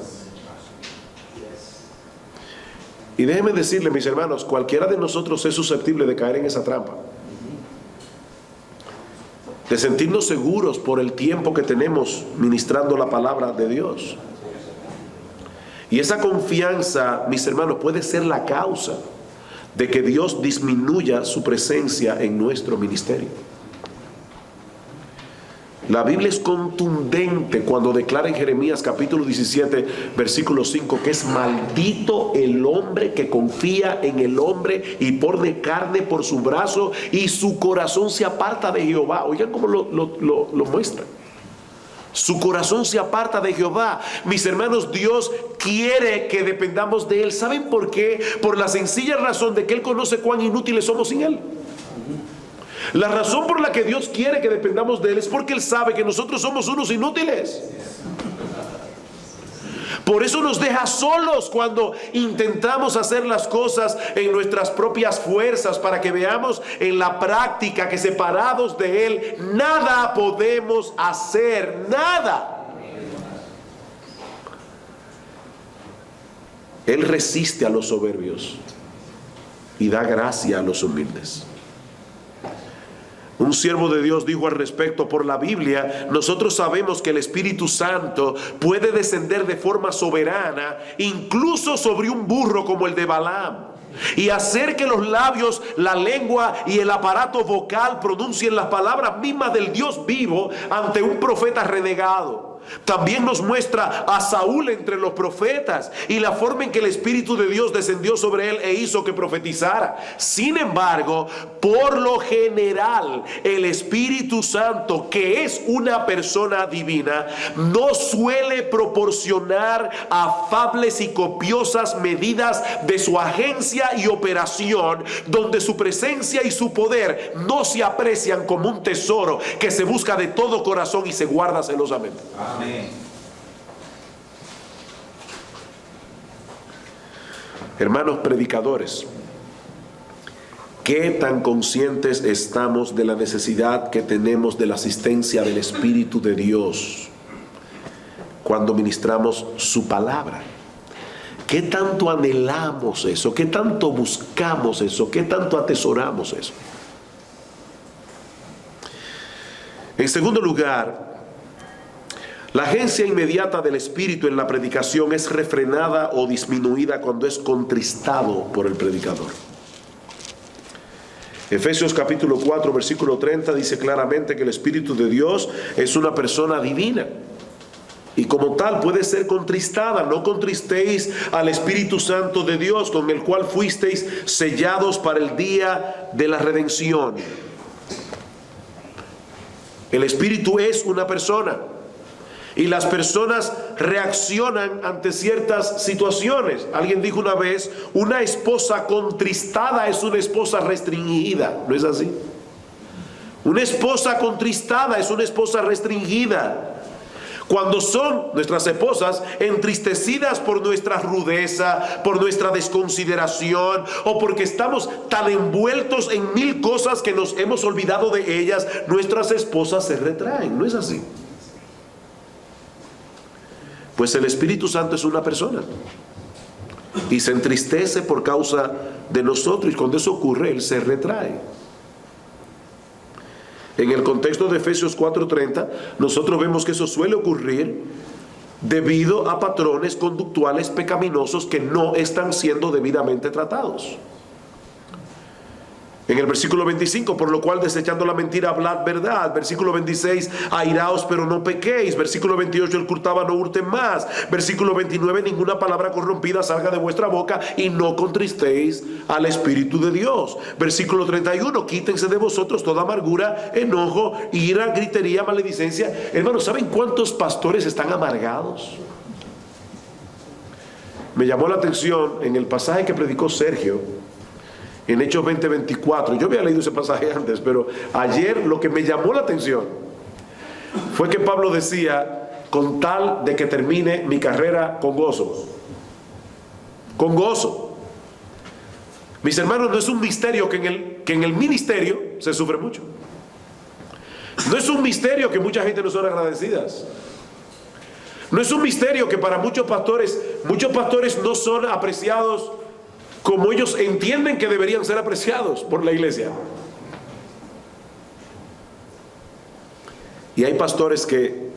Y déjenme decirle, mis hermanos, cualquiera de nosotros es susceptible de caer en esa trampa, de sentirnos seguros por el tiempo que tenemos ministrando la palabra de Dios. Y esa confianza, mis hermanos, puede ser la causa de que Dios disminuya su presencia en nuestro ministerio. La Biblia es contundente cuando declara en Jeremías capítulo 17 versículo 5 que es maldito el hombre que confía en el hombre y pone carne por su brazo y su corazón se aparta de Jehová. Oigan cómo lo muestra. Su corazón se aparta de Jehová. Mis hermanos, Dios quiere que dependamos de Él. ¿Saben por qué? Por la sencilla razón de que Él conoce cuán inútiles somos sin Él. La razón por la que Dios quiere que dependamos de Él es porque Él sabe que nosotros somos unos inútiles. Por eso nos deja solos cuando intentamos hacer las cosas en nuestras propias fuerzas, para que veamos en la práctica que separados de Él nada podemos hacer, nada. Él resiste a los soberbios y da gracia a los humildes. Un siervo de Dios dijo al respecto: por la Biblia nosotros sabemos que el Espíritu Santo puede descender de forma soberana incluso sobre un burro como el de Balaam, y hacer que los labios, la lengua y el aparato vocal pronuncien las palabras mismas del Dios vivo ante un profeta renegado. También nos muestra a Saúl entre los profetas y la forma en que el Espíritu de Dios descendió sobre él e hizo que profetizara. Sin embargo, por lo general, el Espíritu Santo, que es una persona divina, no suele proporcionar afables y copiosas medidas de su agencia y operación, donde su presencia y su poder no se aprecian como un tesoro que se busca de todo corazón y se guarda celosamente. Amén. Hermanos predicadores, ¿qué tan conscientes estamos de la necesidad que tenemos de la asistencia del Espíritu de Dios cuando ministramos su palabra? ¿Qué tanto anhelamos eso? ¿Qué tanto buscamos eso? ¿Qué tanto atesoramos eso? En segundo lugar, la agencia inmediata del Espíritu en la predicación es refrenada o disminuida cuando es contristado por el predicador. Efesios capítulo 4 versículo 30 dice claramente que el Espíritu de Dios es una persona divina y como tal puede ser contristada. No contristéis al Espíritu Santo de Dios, con el cual fuisteis sellados para el día de la redención. El Espíritu es una persona. Y las personas reaccionan ante ciertas situaciones. Alguien dijo una vez: una esposa contristada es una esposa restringida. ¿No es así? Una esposa contristada es una esposa restringida. Cuando son nuestras esposas entristecidas por nuestra rudeza, por nuestra desconsideración, o porque estamos tan envueltos en mil cosas que nos hemos olvidado de ellas, nuestras esposas se retraen. ¿No es así? Pues el Espíritu Santo es una persona y se entristece por causa de nosotros, y cuando eso ocurre, Él se retrae. En el contexto de Efesios 4:30, nosotros vemos que eso suele ocurrir debido a patrones conductuales pecaminosos que no están siendo debidamente tratados. En el versículo 25, por lo cual desechando la mentira, hablad verdad. Versículo 26, airaos pero no pequéis. Versículo 28, el que hurtaba no hurte más. Versículo 29, ninguna palabra corrompida salga de vuestra boca y no contristéis al Espíritu de Dios. Versículo 31, quítense de vosotros toda amargura, enojo, ira, gritería, maledicencia. Hermanos, ¿saben cuántos pastores están amargados? Me llamó la atención en el pasaje que predicó Sergio, en Hechos 20:24. Yo había leído ese pasaje antes, pero ayer lo que me llamó la atención fue que Pablo decía, con tal de que termine mi carrera con gozo. Con gozo. Mis hermanos, no es un misterio que en el ministerio se sufre mucho. No es un misterio que mucha gente no son agradecidas. No es un misterio que para muchos pastores no son apreciados como ellos entienden que deberían ser apreciados por la iglesia. Y hay pastores que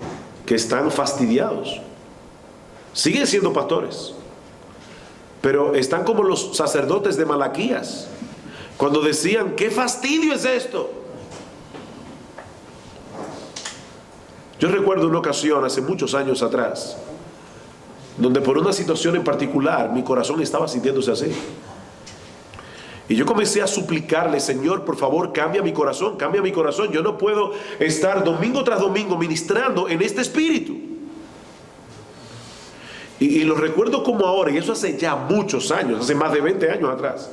están fastidiados. Siguen siendo pastores, pero están como los sacerdotes de Malaquías, cuando decían, ¿qué fastidio es esto? Yo recuerdo una ocasión hace muchos años atrás, donde por una situación en particular mi corazón estaba sintiéndose así, y yo comencé a suplicarle, Señor, por favor, cambia mi corazón, yo no puedo estar domingo tras domingo ministrando en este espíritu. Y lo recuerdo como ahora, y eso hace ya muchos años, hace más de 20 años atrás.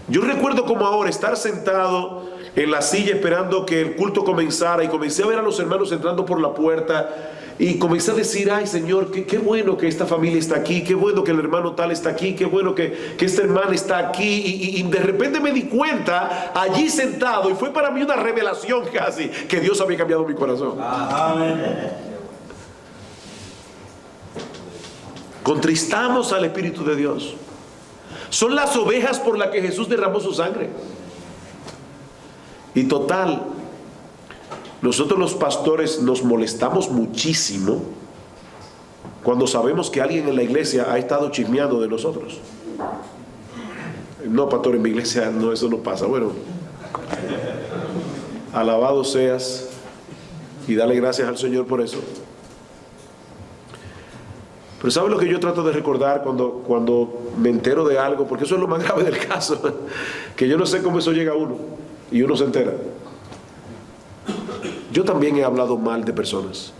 Yo recuerdo como ahora estar sentado en la silla esperando que el culto comenzara, y comencé a ver a los hermanos entrando por la puerta, y comencé a decir, ay Señor, qué bueno que esta familia está aquí, qué bueno que el hermano tal está aquí, qué bueno que esta hermana está aquí, y de repente me di cuenta allí sentado, y fue para mí una revelación casi, que Dios había cambiado mi corazón. Amén. Contristamos al Espíritu de Dios. Son las ovejas por las que Jesús derramó su sangre. Y total, nosotros los pastores nos molestamos muchísimo cuando sabemos que alguien en la iglesia ha estado chismeando de nosotros. No, pastor, en mi iglesia no, eso no pasa. Bueno, alabado seas y dale gracias al Señor por eso. Pero ¿sabe lo que yo trato de recordar cuando me entero de algo? Porque eso es lo más grave del caso, que yo no sé cómo eso llega a uno y uno se entera. Yo también he hablado mal de personas.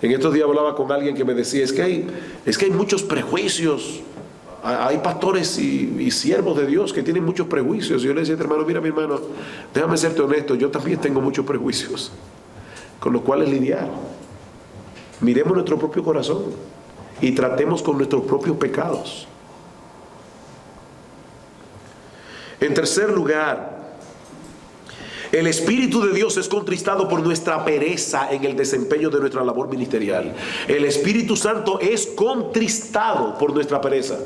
En estos días hablaba con alguien que me decía, es que hay muchos prejuicios. Hay pastores y siervos de Dios que tienen muchos prejuicios. Y yo le decía, hermano, mira mi hermano, déjame serte honesto, yo también tengo muchos prejuicios con los cuales lidiar. Miremos nuestro propio corazón y tratemos con nuestros propios pecados. En tercer lugar, el Espíritu de Dios es contristado por nuestra pereza en el desempeño de nuestra labor ministerial. El Espíritu Santo es contristado por nuestra pereza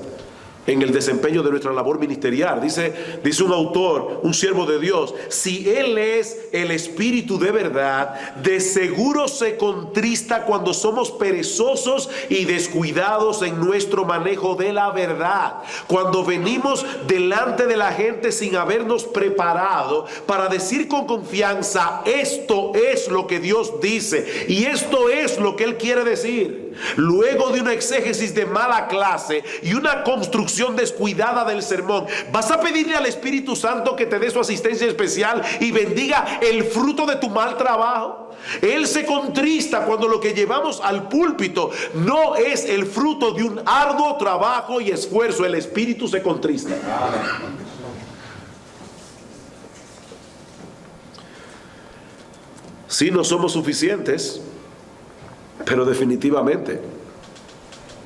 en el desempeño de nuestra labor ministerial. Dice un autor, un siervo de Dios, si Él es el Espíritu de verdad, de seguro se contrista cuando somos perezosos y descuidados en nuestro manejo de la verdad. Cuando venimos delante de la gente sin habernos preparado para decir con confianza, esto es lo que Dios dice y esto es lo que Él quiere decir. Luego de una exégesis de mala clase y una construcción descuidada del sermón, ¿vas a pedirle al Espíritu Santo que te dé su asistencia especial y bendiga el fruto de tu mal trabajo? Él se contrista cuando lo que llevamos al púlpito no es el fruto de un arduo trabajo y esfuerzo. El Espíritu se contrista. Sí, no somos suficientes, pero definitivamente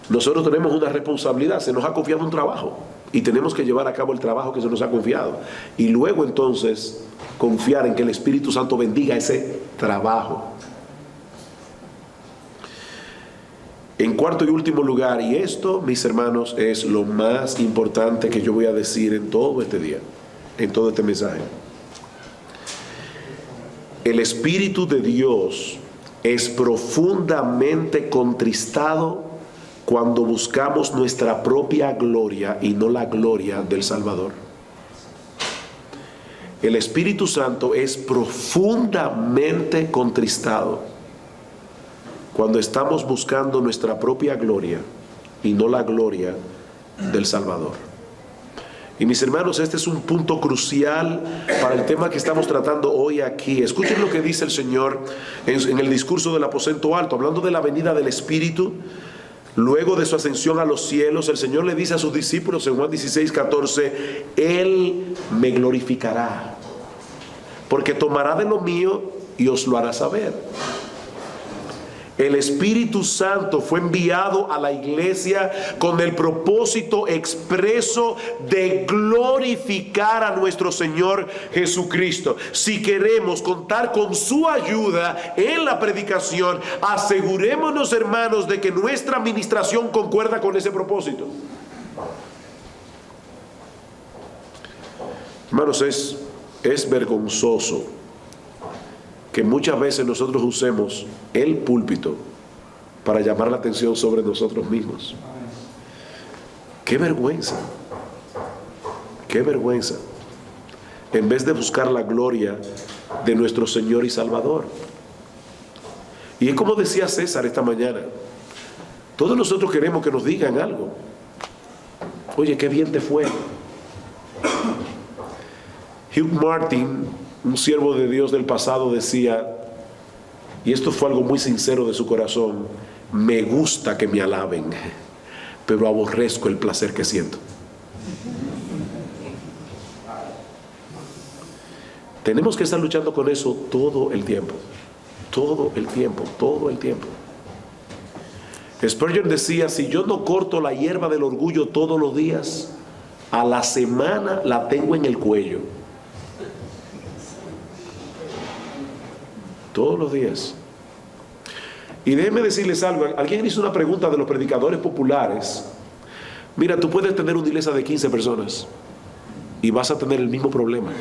nosotros tenemos una responsabilidad. Se nos ha confiado un trabajo y tenemos que llevar a cabo el trabajo que se nos ha confiado, y luego entonces confiar en que el Espíritu Santo bendiga ese trabajo. En cuarto y último lugar, y esto, mis hermanos, es lo más importante que yo voy a decir en todo este día, en todo este mensaje. El Espíritu de Dios es profundamente contristado cuando buscamos nuestra propia gloria y no la gloria del Salvador. El Espíritu Santo es profundamente contristado cuando estamos buscando nuestra propia gloria y no la gloria del Salvador. Y mis hermanos, este es un punto crucial para el tema que estamos tratando hoy aquí. Escuchen lo que dice el Señor en el discurso del aposento alto, hablando de la venida del Espíritu. Luego de su ascensión a los cielos, el Señor le dice a sus discípulos en Juan 16:14, Él me glorificará, porque tomará de lo mío y os lo hará saber. El Espíritu Santo fue enviado a la iglesia con el propósito expreso de glorificar a nuestro Señor Jesucristo. Si queremos contar con su ayuda en la predicación, asegurémonos, hermanos, de que nuestra administración concuerda con ese propósito. Hermanos, es vergonzoso que muchas veces nosotros usemos el púlpito para llamar la atención sobre nosotros mismos. ¡Qué vergüenza! ¡Qué vergüenza! En vez de buscar la gloria de nuestro Señor y Salvador. Y es como decía César esta mañana, todos nosotros queremos que nos digan algo. Oye, qué bien te fue. Hugh Martin, un siervo de Dios del pasado, decía, y esto fue algo muy sincero de su corazón, me gusta que me alaben, pero aborrezco el placer que siento. Tenemos que estar luchando con eso todo el tiempo, todo el tiempo, todo el tiempo. Spurgeon decía, si yo no corto la hierba del orgullo todos los días, a la semana la tengo en el cuello. Todos los días. Y déjenme decirles algo. Alguien hizo una pregunta de los predicadores populares. Mira, tú puedes tener una iglesia de 15 personas y vas a tener el mismo problema.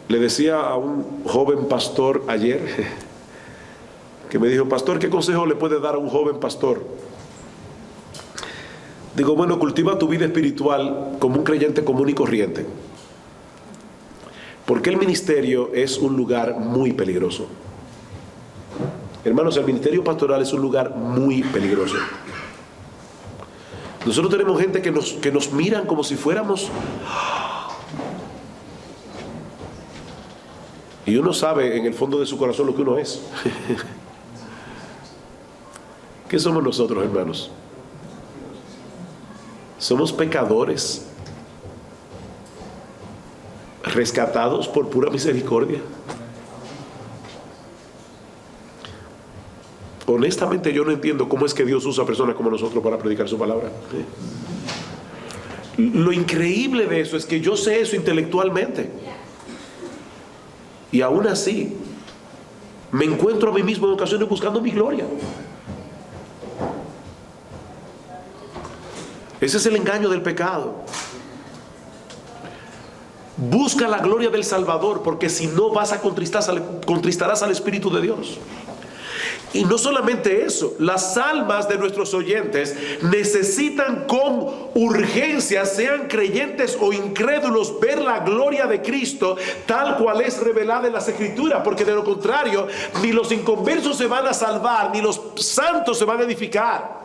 Le decía a un joven pastor ayer que me dijo, pastor, ¿qué consejo le puede dar a un joven pastor? Digo, bueno, cultiva tu vida espiritual como un creyente común y corriente. Porque el ministerio es un lugar muy peligroso. Hermanos, el ministerio pastoral es un lugar muy peligroso. Nosotros tenemos gente que nos miran como si fuéramos... Y uno sabe en el fondo de su corazón lo que uno es. ¿Qué somos nosotros, hermanos? Somos pecadores rescatados por pura misericordia. Honestamente yo no entiendo cómo es que Dios usa a personas como nosotros para predicar su palabra. Lo increíble de eso es que yo sé eso intelectualmente y aún así me encuentro a mí mismo en ocasiones buscando mi gloria. Ese es el engaño del pecado. Busca la gloria del Salvador, porque si no vas a contristarás al Espíritu de Dios. Y no solamente eso, las almas de nuestros oyentes necesitan con urgencia, sean creyentes o incrédulos, ver la gloria de Cristo tal cual es revelada en las Escrituras, porque de lo contrario ni los inconversos se van a salvar, ni los santos se van a edificar.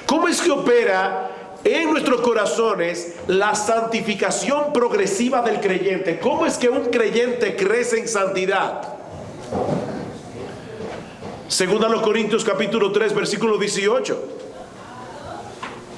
¿Cómo es que opera en nuestros corazones la santificación progresiva del creyente? ¿Cómo es que un creyente crece en santidad? Segunda a los Corintios capítulo 3 versículo 18.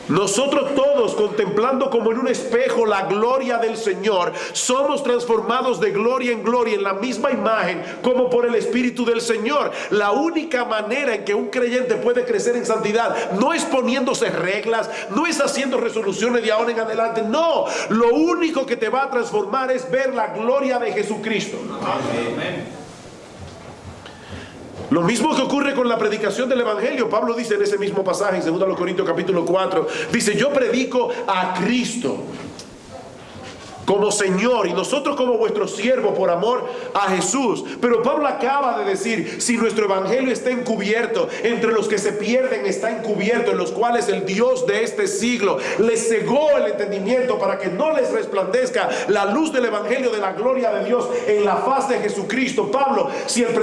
Nosotros todos, contemplando como en un espejo la gloria del Señor, somos transformados de gloria en gloria en la misma imagen como por el Espíritu del Señor. La única manera en que un creyente puede crecer en santidad no es poniéndose reglas, no es haciendo resoluciones de ahora en adelante. No, lo único que te va a transformar es ver la gloria de Jesucristo. Amén. Lo mismo que ocurre con la predicación del Evangelio. Pablo dice en ese mismo pasaje, en 2 Corintios capítulo 4, dice: yo predico a Cristo como Señor, y nosotros como vuestros siervos por amor a Jesús. Pero Pablo acaba de decir: si nuestro evangelio está encubierto, entre los que se pierden está encubierto, en los cuales el Dios de este siglo les cegó el entendimiento para que no les resplandezca la luz del evangelio de la gloria de Dios en la faz de Jesucristo. Pablo, si el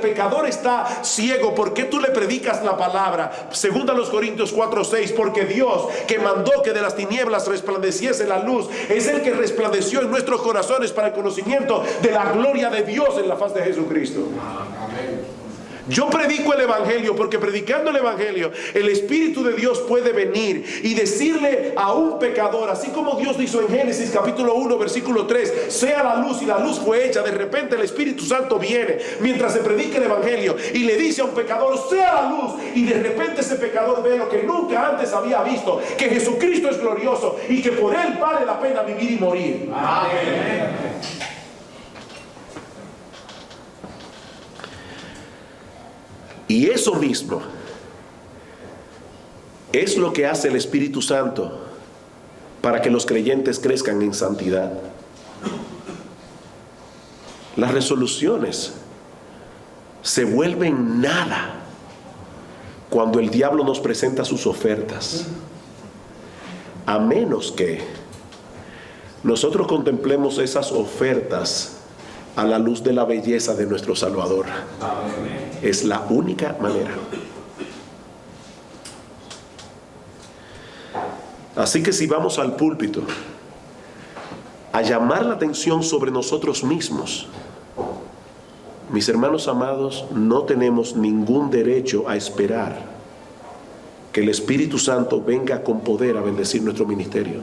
pecador está ciego, ¿por qué tú le predicas la palabra? 2 Corintios 4:6, porque Dios, que mandó que de las tinieblas resplandeciese la luz, es el que resplandeció en nuestros corazones para el conocimiento de la gloria de Dios en la faz de Jesucristo. Yo predico el evangelio porque predicando el evangelio el Espíritu de Dios puede venir y decirle a un pecador, así como Dios hizo en Génesis capítulo 1 versículo 3, sea la luz, y la luz fue hecha. De repente el Espíritu Santo viene mientras se predica el evangelio y le dice a un pecador: sea la luz, y de repente ese pecador ve lo que nunca antes había visto, que Jesucristo es glorioso y que por él vale la pena vivir y morir. Amén. Y eso mismo es lo que hace el Espíritu Santo para que los creyentes crezcan en santidad. Las resoluciones se vuelven nada cuando el diablo nos presenta sus ofertas, a menos que nosotros contemplemos esas ofertas a la luz de la belleza de nuestro Salvador. Es la única manera. Así que si vamos al púlpito a llamar la atención sobre nosotros mismos, mis hermanos amados, no tenemos ningún derecho a esperar que el Espíritu Santo venga con poder a bendecir nuestro ministerio.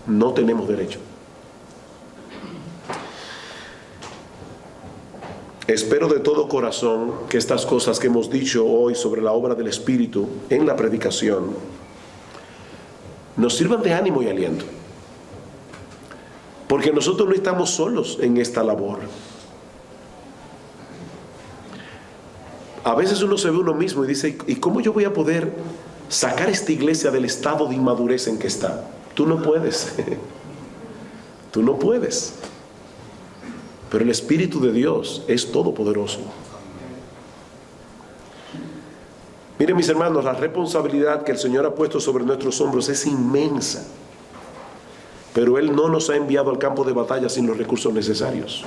No tenemos derecho. Espero de todo corazón que estas cosas que hemos dicho hoy sobre la obra del Espíritu en la predicación nos sirvan de ánimo y aliento, porque nosotros no estamos solos en esta labor. A veces uno se ve uno mismo y dice: ¿y cómo yo voy a poder sacar esta iglesia del estado de inmadurez en que está? Tú no puedes. Tú no puedes. Pero el Espíritu de Dios es todopoderoso. Miren, mis hermanos, la responsabilidad que el Señor ha puesto sobre nuestros hombros es inmensa. Pero Él no nos ha enviado al campo de batalla sin los recursos necesarios.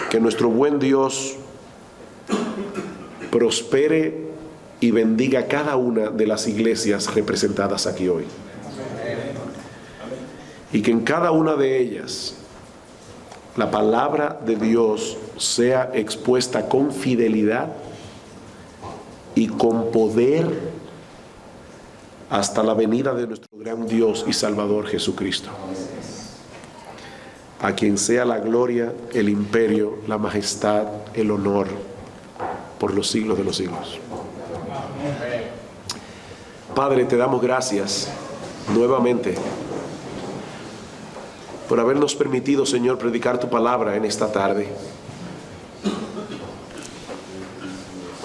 Que nuestro buen Dios prospere y bendiga cada una de las iglesias representadas aquí hoy. Y que en cada una de ellas la palabra de Dios sea expuesta con fidelidad y con poder hasta la venida de nuestro gran Dios y Salvador Jesucristo, a quien sea la gloria, el imperio, la majestad, el honor por los siglos de los siglos. Padre, te damos gracias nuevamente por habernos permitido, Señor, predicar tu palabra en esta tarde.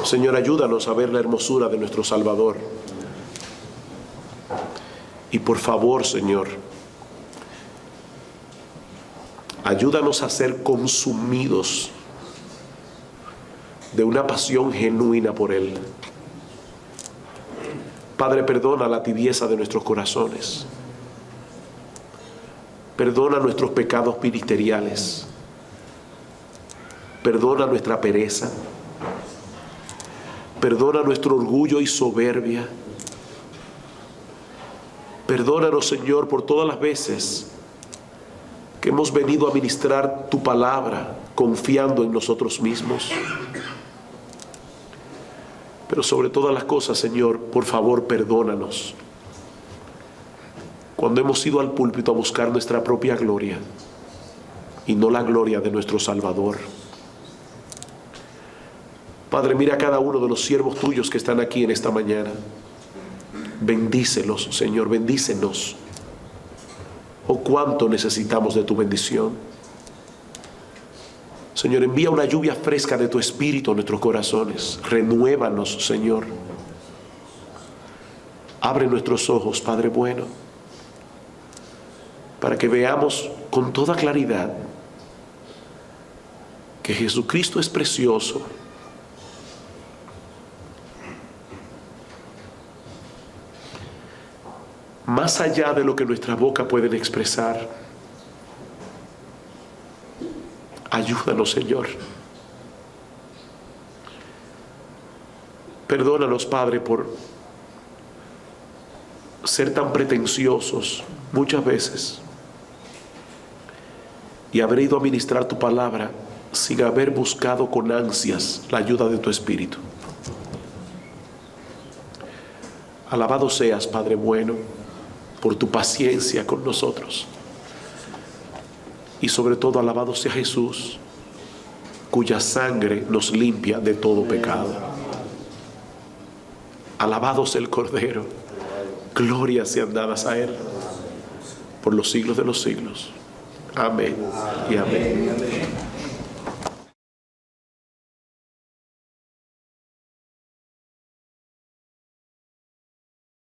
Señor, ayúdanos a ver la hermosura de nuestro Salvador. Y por favor, Señor, ayúdanos a ser consumidos de una pasión genuina por Él. Padre, perdona la tibieza de nuestros corazones. Perdona nuestros pecados ministeriales. Perdona nuestra pereza. Perdona nuestro orgullo y soberbia. Perdónanos, Señor, por todas las veces que hemos venido a ministrar tu palabra confiando en nosotros mismos. Pero sobre todas las cosas, Señor, por favor, perdónanos cuando hemos ido al púlpito a buscar nuestra propia gloria y no la gloria de nuestro Salvador. Padre, mira a cada uno de los siervos tuyos que están aquí en esta mañana. Bendícelos, Señor, bendícenos. Oh, cuánto necesitamos de tu bendición. Señor, envía una lluvia fresca de tu Espíritu a nuestros corazones. Renuévanos, Señor. Abre nuestros ojos, Padre bueno, para que veamos con toda claridad que Jesucristo es precioso, más allá de lo que nuestra boca pueden expresar. Ayúdanos, Señor. Perdónanos, Padre, por ser tan pretenciosos muchas veces y haber ido a ministrar tu palabra sin haber buscado con ansias la ayuda de tu Espíritu. Alabado seas, Padre bueno, por tu paciencia con nosotros. Y sobre todo, alabado sea Jesús, cuya sangre nos limpia de todo pecado. Alabado sea el Cordero. Glorias sean dadas a Él por los siglos de los siglos. Amén y amén.